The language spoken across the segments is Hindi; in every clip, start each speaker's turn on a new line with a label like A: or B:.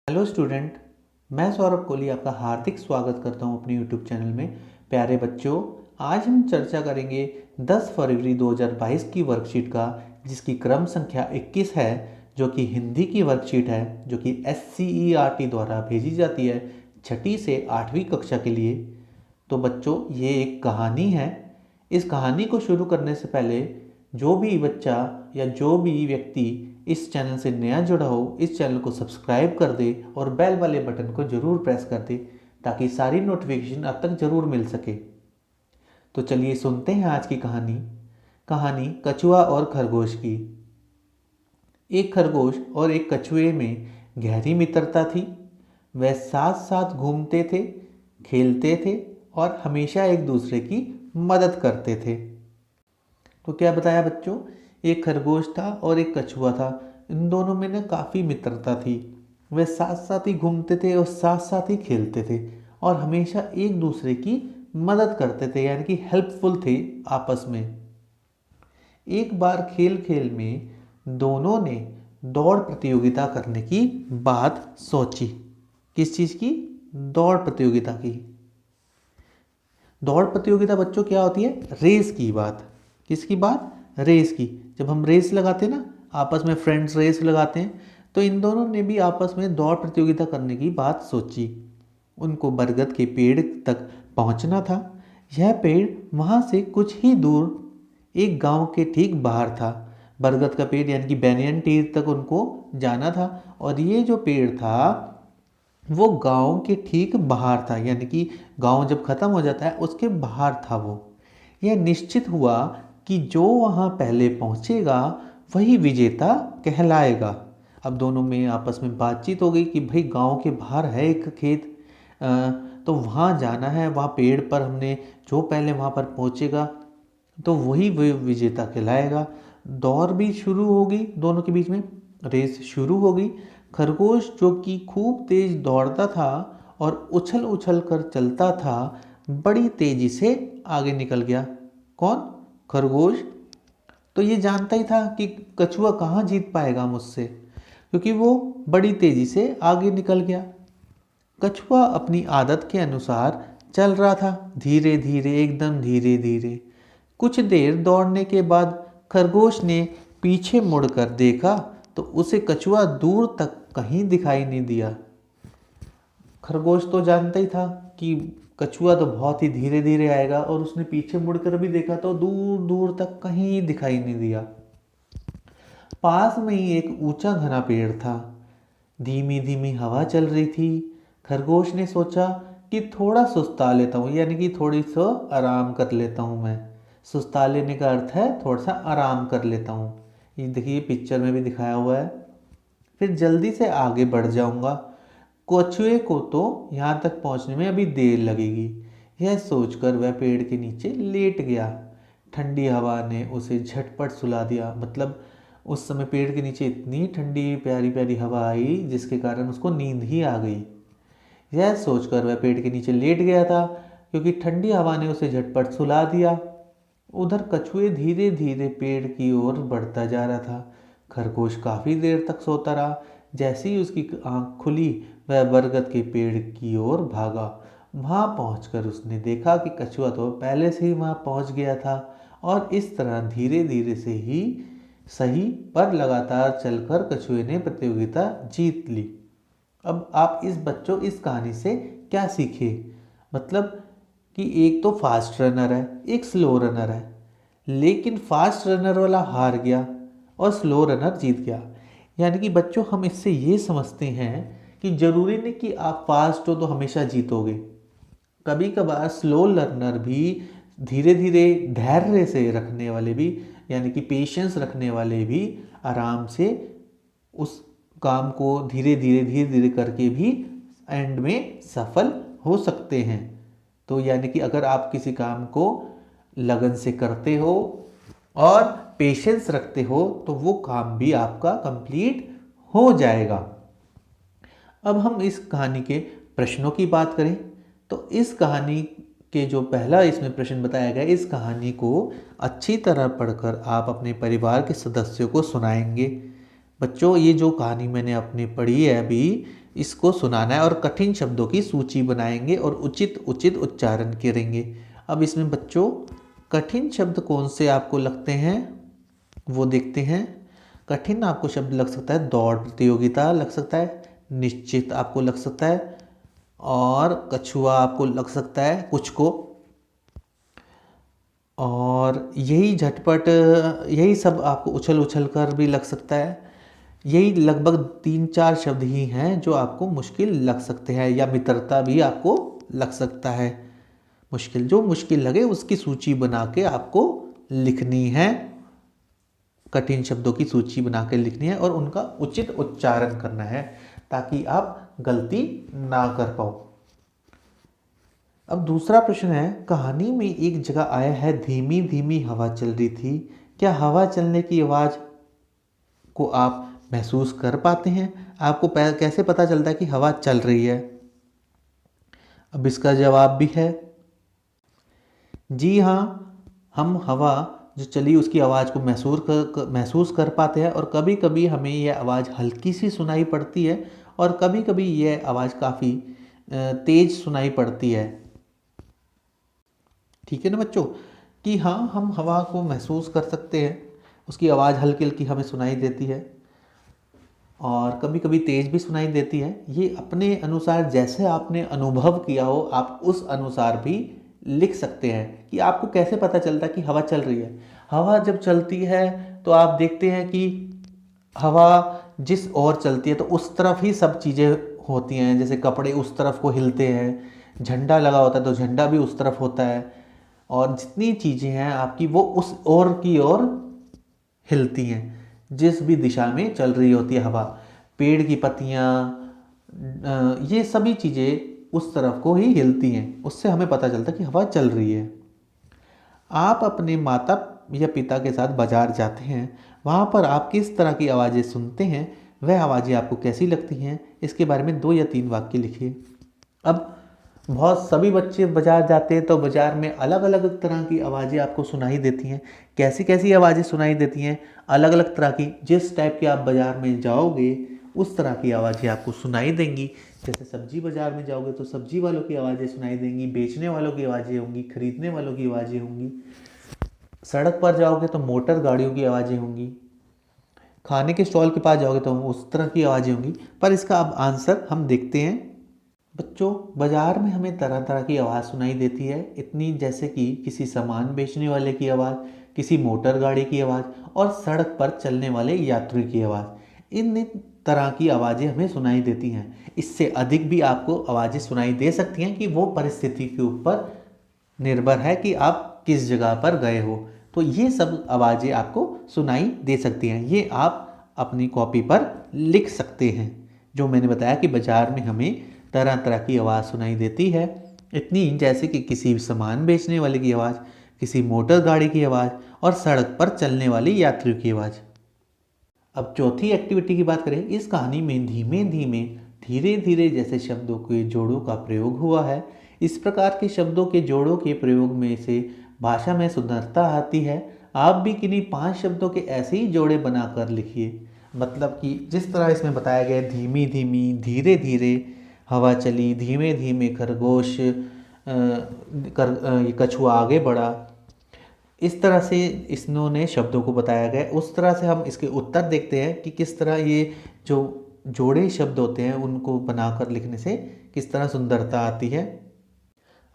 A: Hello student. मैं सौरभ कोहली आपका हार्दिक स्वागत करता हूं अपने यूट्यूब चैनल में। प्यारे बच्चों, आज हम चर्चा करेंगे 10 फरवरी 2022 की वर्कशीट का, जिसकी क्रम संख्या 21 है, जो कि हिंदी की वर्कशीट है, जो कि SCERT द्वारा भेजी जाती है छठी से 8वीं कक्षा के लिए। तो बच्चों, ये एक कहानी है। इस कहानी को शुरू करने से पहले जो भी बच्चा या जो भी व्यक्ति इस चैनल से नया जुड़ा हो, इस चैनल को सब्सक्राइब कर दे और बेल वाले बटन को ज़रूर प्रेस कर दे, ताकि सारी नोटिफिकेशन आप तक ज़रूर मिल सके। तो चलिए सुनते हैं आज की कहानी। कहानी कछुआ और खरगोश की। एक खरगोश और एक कछुए में गहरी मित्रता थी। वे साथ साथ घूमते थे, खेलते थे और हमेशा एक दूसरे की मदद करते थे। तो क्या बताया बच्चों, एक खरगोश था और एक कछुआ था। इन दोनों में ना काफ़ी मित्रता थी। वे साथ साथ ही घूमते थे और साथ साथ ही खेलते थे और हमेशा एक दूसरे की मदद करते थे, यानी कि हेल्पफुल थे आपस में। एक बार खेल खेल में दोनों ने दौड़ प्रतियोगिता करने की बात सोची। किस चीज़ की? दौड़ प्रतियोगिता की। दौड़ प्रतियोगिता बच्चों क्या होती है? रेस की बात। किसकी बात? रेस की। जब हम रेस लगाते हैं ना, आपस में फ्रेंड्स रेस लगाते हैं, तो इन दोनों ने भी आपस में दौड़ प्रतियोगिता करने की बात सोची। उनको बरगद के पेड़ तक पहुंचना था। यह पेड़ वहां से कुछ ही दूर एक गांव के ठीक बाहर था। बरगद का पेड़ यानी कि बैनियन ट्री तक उनको जाना था, और ये जो पेड़ था वो गांव के ठीक बाहर था, यानी कि गांव जब ख़त्म हो जाता है उसके बाहर था वो। यह निश्चित हुआ कि जो वहां पहले पहुंचेगा वही विजेता कहलाएगा। अब दोनों में आपस में बातचीत हो गई कि भाई गांव के बाहर है एक खेत, तो वहाँ जाना है। वहाँ पेड़ पर हमने जो पहले वहाँ पर पहुँचेगा तो वही विजेता कहलाएगा। दौड़ भी शुरू हो गई, दोनों के बीच में रेस शुरू हो गई। खरगोश जो कि खूब तेज दौड़ता था और उछल उछल कर चलता था, बड़ी तेजी से आगे निकल गया। कौन? खरगोश। तो ये जानता ही था कि कछुआ कहाँ जीत पाएगा मुझसे, क्योंकि वो बड़ी तेजी से आगे निकल गया। कछुआ अपनी आदत के अनुसार चल रहा था, धीरे धीरे, एकदम धीरे धीरे। कुछ देर दौड़ने के बाद खरगोश ने पीछे मुड़कर देखा तो उसे कछुआ दूर तक कहीं दिखाई नहीं दिया। खरगोश तो जानता ही था कि कछुआ तो बहुत ही धीरे धीरे आएगा, और उसने पीछे मुड़कर भी देखा तो दूर दूर तक कहीं दिखाई नहीं दिया। पास में ही एक ऊंचा घना पेड़ था। धीमी धीमी हवा चल रही थी। खरगोश ने सोचा कि थोड़ा सुस्ता लेता हूँ, यानी कि थोड़ी सा आराम कर लेता हूँ मैं। सुस्ता लेने का अर्थ है थोड़ा सा आराम कर लेता हूँ। ये देखिए पिक्चर में भी दिखाया हुआ है। फिर जल्दी से आगे बढ़ जाऊंगा। कछुए को तो यहाँ तक पहुँचने में अभी देर लगेगी। यह सोचकर वह पेड़ के नीचे लेट गया। ठंडी हवा ने उसे झटपट सुला दिया। मतलब उस समय पेड़ के नीचे इतनी ठंडी प्यारी प्यारी हवा आई, जिसके कारण उसको नींद ही आ गई। यह सोचकर वह पेड़ के नीचे लेट गया था, क्योंकि ठंडी हवा ने उसे झटपट सुला दिया। उधर कछुए धीरे धीरे पेड़ की ओर बढ़ता जा रहा था। खरगोश काफी देर तक सोता रहा। जैसे ही उसकी आंख खुली, वह बरगद के पेड़ की ओर भागा। वहां पहुंचकर उसने देखा कि कछुआ तो पहले से ही वहां पहुंच गया था, और इस तरह धीरे धीरे से ही सही पर लगातार चलकर कछुए ने प्रतियोगिता जीत ली। अब आप इस कहानी से क्या सीखे? मतलब कि एक तो फास्ट रनर है, एक स्लो रनर है, लेकिन फास्ट रनर वाला हार गया और स्लो रनर जीत गया। यानी कि बच्चों, हम इससे ये समझते हैं कि जरूरी नहीं कि आप फास्ट हो तो हमेशा जीतोगे। कभी कभार स्लो लर्नर भी, धीरे धीरे धैर्य से रखने वाले भी, यानी कि पेशेंस रखने वाले भी आराम से उस काम को धीरे धीरे करके भी एंड में सफल हो सकते हैं। तो यानी कि अगर आप किसी काम को लगन से करते हो और पेशेंस रखते हो तो वो काम भी आपका कंप्लीट हो जाएगा। अब हम इस कहानी के प्रश्नों की बात करें तो इस कहानी के जो पहला इसमें प्रश्न बताया गया, इस कहानी को अच्छी तरह पढ़कर आप अपने परिवार के सदस्यों को सुनाएंगे। बच्चों ये जो कहानी मैंने अपनी पढ़ी है अभी, इसको सुनाना है और कठिन शब्दों की सूची बनाएंगे और उचित उचित उच्चारण करेंगे। अब इसमें बच्चों कठिन शब्द कौन से आपको लगते हैं वो देखते हैं। कठिन आपको शब्द लग सकता है दौड़ प्रतियोगिता लग सकता है, निश्चित आपको लग सकता है, और कछुआ आपको लग सकता है कुछ को, और यही झटपट, यही सब आपको उछल उछल कर भी लग सकता है। यही लगभग 3-4 शब्द ही हैं जो आपको मुश्किल लग सकते हैं, या मित्रता भी आपको लग सकता है मुश्किल। जो मुश्किल लगे उसकी सूची बना के आपको लिखनी है, कठिन शब्दों की सूची बना के लिखनी है और उनका उचित उच्चारण करना है ताकि आप गलती ना कर पाओ। अब दूसरा प्रश्न है, कहानी में एक जगह आया है धीमी धीमी हवा चल रही थी, क्या हवा चलने की आवाज़ को आप महसूस कर पाते हैं? आपको कैसे पता चलता है कि हवा चल रही है? अब इसका जवाब भी है जी हाँ, हम हवा जो चली उसकी आवाज़ को महसूस कर पाते हैं, और कभी कभी हमें यह आवाज़ हल्की सी सुनाई पड़ती है और कभी कभी यह आवाज़ काफ़ी तेज सुनाई पड़ती है। ठीक है ना बच्चों, कि हाँ हम हवा को महसूस कर सकते हैं, उसकी आवाज़ हल्की हल्की हमें सुनाई देती है और कभी कभी तेज़ भी सुनाई देती है। ये अपने अनुसार जैसे आपने अनुभव किया हो आप उस अनुसार भी लिख सकते हैं कि आपको कैसे पता चलता है कि हवा चल रही है। हवा जब चलती है तो आप देखते हैं कि हवा जिस ओर चलती है तो उस तरफ ही सब चीज़ें होती हैं, जैसे कपड़े उस तरफ को हिलते हैं, झंडा लगा होता है तो झंडा भी उस तरफ होता है, और जितनी चीज़ें हैं आपकी वो उस ओर की ओर हिलती हैं, जिस भी दिशा में चल रही होती है हवा। पेड़ की पत्तियाँ, ये सभी चीज़ें उस तरफ को ही हिलती हैं, उससे हमें पता चलता है कि हवा चल रही है। आप अपने माता या पिता के साथ बाजार जाते हैं, वहाँ पर आप किस तरह की आवाज़ें सुनते हैं, वह आवाज़ें आपको कैसी लगती हैं, इसके बारे में 2 या 3 वाक्य लिखिए। अब बहुत सभी बच्चे बाज़ार जाते हैं तो बाज़ार में अलग अलग तरह की आवाज़ें आपको सुनाई देती हैं। कैसी कैसी आवाज़ें सुनाई देती हैं? अलग अलग तरह की, जिस टाइप के आप बाज़ार में जाओगे उस तरह की आवाज़ें आपको सुनाई देंगी। जैसे सब्जी बाज़ार में जाओगे तो सब्जी वालों की आवाज़ें सुनाई देंगी, बेचने वालों की आवाज़ें होंगी, खरीदने वालों की आवाज़ें होंगी। सड़क पर जाओगे तो मोटर गाड़ियों की आवाज़ें होंगी, खाने के स्टॉल के पास जाओगे तो उस तरह की आवाज़ें होंगी। पर इसका अब आंसर हम देखते हैं। बच्चों, बाज़ार में हमें तरह तरह की आवाज़ सुनाई देती है, इतनी जैसे कि किसी सामान बेचने वाले की आवाज़, किसी मोटर गाड़ी की आवाज़ और सड़क पर चलने वाले यात्री की आवाज़। इन तरह की आवाज़ें हमें सुनाई देती हैं। इससे अधिक भी आपको आवाज़ें सुनाई दे सकती हैं कि वो परिस्थिति के ऊपर निर्भर है कि आप किस जगह पर गए हो। तो ये सब आवाज़ें आपको सुनाई दे सकती हैं, ये आप अपनी कॉपी पर लिख सकते हैं। जो मैंने बताया कि बाज़ार में हमें तरह तरह की आवाज़ सुनाई देती है, इतनी जैसे कि किसी सामान बेचने वाले की आवाज़, किसी मोटर गाड़ी की आवाज़ और सड़क पर चलने वाली यात्रियों की आवाज़। अब चौथी एक्टिविटी की बात करें, इस कहानी में धीमे धीमे धीरे धीरे जैसे शब्दों के जोड़ों का प्रयोग हुआ है। इस प्रकार के शब्दों के जोड़ों के प्रयोग में से भाषा में सुंदरता आती है। आप भी किन्हीं 5 शब्दों के ऐसे ही जोड़े बनाकर लिखिए। मतलब कि जिस तरह इसमें बताया गया, धीमी धीमी, धीरे धीरे हवा चली, धीमे धीमे खरगोश कछुआ आगे बढ़ा, इस तरह से इन्होंने शब्दों को बताया गया। उस तरह से हम इसके उत्तर देखते हैं कि किस तरह ये जो जोड़े शब्द होते हैं उनको बनाकर लिखने से किस तरह सुंदरता आती है।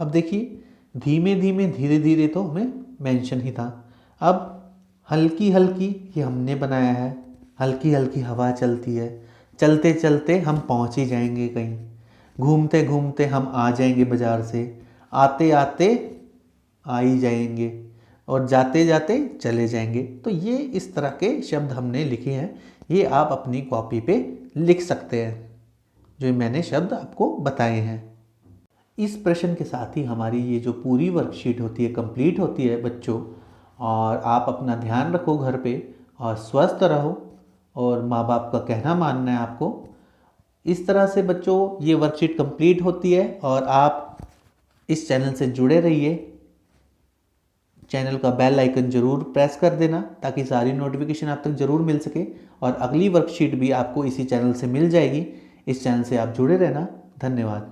A: अब देखिए, धीमे धीमे धीरे धीरे तो हमें मेंशन ही था। अब हल्की हल्की ये हमने बनाया है, हल्की हल्की हवा चलती है, चलते चलते हम पहुंच ही जाएंगे कहीं, घूमते घूमते हम आ जाएंगे बाज़ार से, आते आते आ ही जाएंगे और जाते जाते चले जाएंगे। तो ये इस तरह के शब्द हमने लिखे हैं, ये आप अपनी कॉपी पे लिख सकते हैं जो मैंने शब्द आपको बताए हैं। इस प्रश्न के साथ ही हमारी ये जो पूरी वर्कशीट होती है कंप्लीट होती है बच्चों। और आप अपना ध्यान रखो घर पे और स्वस्थ रहो, और माँ बाप का कहना मानना है आपको। इस तरह से बच्चों ये वर्कशीट कंप्लीट होती है और आप इस चैनल से जुड़े रहिए। चैनल का बेल आइकन ज़रूर प्रेस कर देना ताकि सारी नोटिफिकेशन आप तक ज़रूर मिल सके। और अगली वर्कशीट भी आपको इसी चैनल से मिल जाएगी। इस चैनल से आप जुड़े रहना। धन्यवाद।